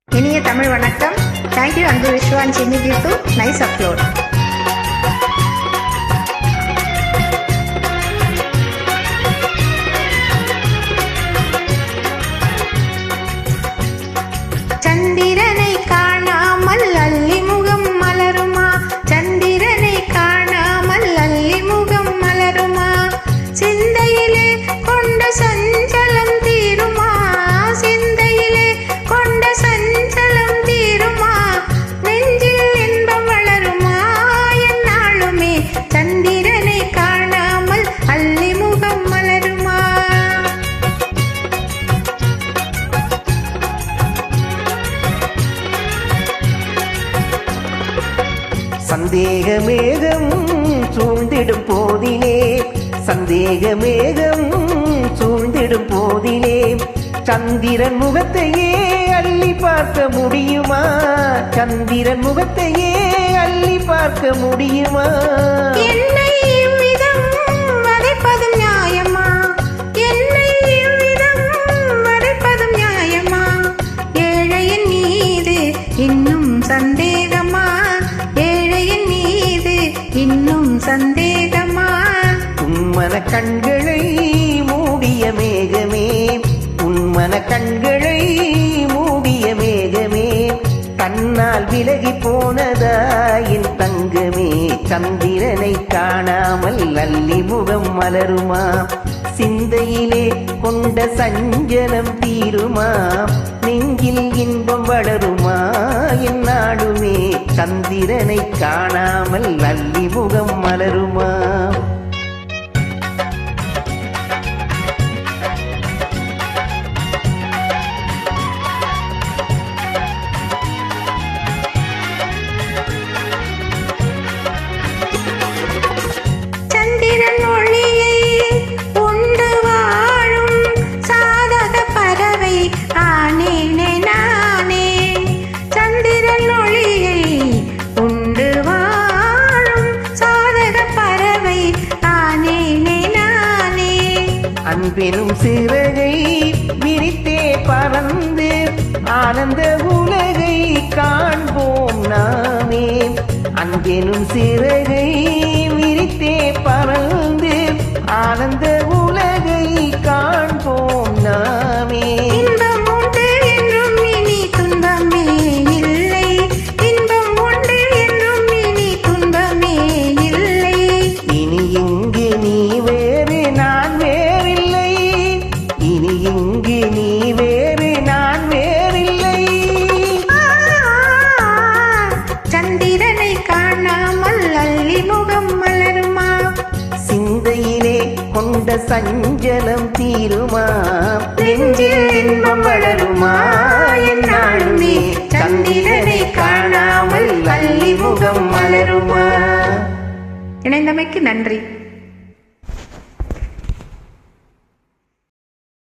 இனிய தமிழ் வணக்கம். தேங்க்யூ அன்பு Vishwa and Chinni Keethu. Nice upload. சந்திரனை காணாமல் அல்லி முகம் மலருமா, சந்திரனை காணாமல் அல்லி முகம் மலருமா, சிந்தையிலே கொண்ட சஞ்சலம் தீருமா, சிந்தையிலே கொண்ட சஞ்சலம் தீருமா, நெஞ்சில் இன்பம் வளருமா என்னாலுமே, சந்திரனை காணாமல் அல்லி முகம் மலருமா. சந்தேக மேகம் சூழ்ந்திடும் போதிலே, சந்தேக மேகம் சூழ்ந்திடும் போதிலே, சந்திரன் முகத்தையே அள்ளி பார்க்க முடியுமா, சந்திரன் முகத்தையே அள்ளி பார்க்க முடியுமா. என்னை இவ்விதம் வதைப்பதும் நியாயமா, என்னை இவ்விதம் வதைப்பதும் நியாயமா, ஏழையின் மீது இன்னும் சந்தேகமா, ஏழையின் மீது இன்னும் சந்தேகமா. உன்மன கண்களை மூடிய மேகமே, உன்மன கண்களை மூடிய மேகமே, கண்ணால் விலகி போனதா என் தங்கமே, சந்திரனை காணாமல் அல்லி முகம் மலருமா, சிந்தையிலே கொண்ட சஞ்சலம் தீருமா, நெஞ்சில் இன்பம் வளருமா என்னாலுமே, சந்திரனை காணாமல் அல்லி முகம் மலருமா. சந்திரன் ஒளியை உண்டு வாழும் சாதக பறவை ஆனேனே நானே, சந்திரன் ஒளியை உண்டு வாழும் சாதக பறவை ஆனேனே நானே. அன்பெனும் சிறகை விரித்தே பறந்து ஆனந்த உலகை காண்போம் நாமே, அன்பெனும் சிறகை விரித்தே பறந்து ஆனந்த உலகை காண்போம் நாமே. இன்பம் உண்டு என்றும் இனி துன்பமே இல்லை, இன்பம் உண்டு என்றும் இனி துன்பமே இல்லை. இனி இங்கு நீ வேறு நான் வேறில்லை, இனி இங்கு நீ வேறு நான் வேறில்லை. சந்திரனை காணாமல் அல்லி முகம் மலருமா, சிந்தையிலே கொண்ட சஞ்சலம் தீருமா, நெஞ்சில் இன்பம் வளருமா என்னாலுமே, சந்திரனை காணாமல் அல்லி முகம் மலருமா. இணைந்தமைக்கு நன்றி.